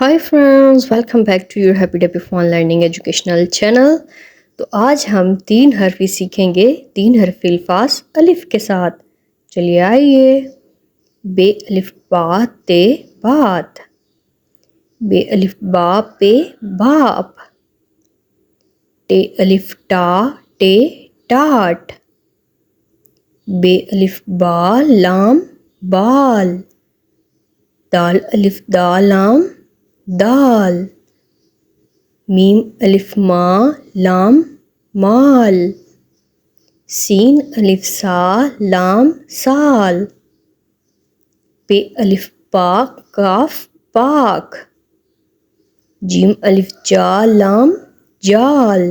High friends, welcome back to your happy deepy phone learning educational channel. تو آج ہم 3 حرفی سیکھیں گے، 3 حرفی الفاظ الف کے ساتھ۔ چلیے آئیے۔ بے الف با تے بات، بے الف با پہ باپ، ٹے الف ٹا ٹے ٹاٹ، بے الف با لام بال، دال الف دا لام دال، میم الف ما لام مال، سین الف سا لام سال، پے الف پا کاف پاک، جیم الف جا لام جال،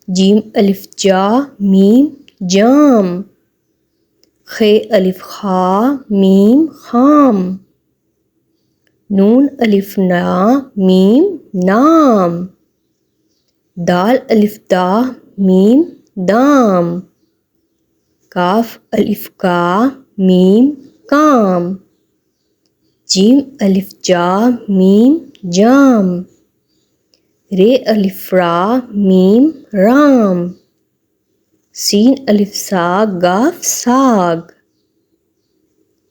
جیم الف جا میم جام، خے الف خا میم خام، نون الف نا میم نام، دال الف دا میم دام، کاف الف کا میم کام، جیم الف جا میم جام، رے الف را میم رام، سین الف سا گاف ساگ،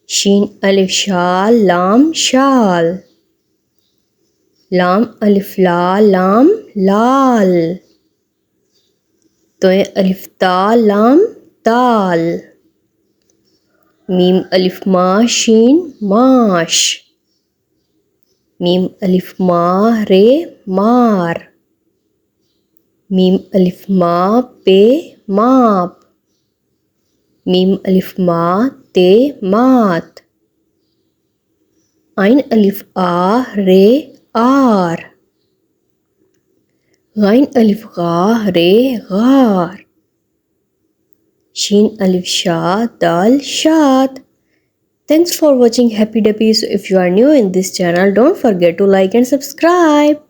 شین الف شا لام شال، لام الف لا لام لال، توئے الف تا لام تال، میم الف ما شین ماش، میم الف ما رے مار، میم الف ما پہ ماپ، میم الف ما تے مات، عین الف آ رے آر، غین الف غا رے غار، شین الف شا دال شاد۔ Thanks for watching Happy Dappies. If you are new in this channel, don't forget to like and subscribe.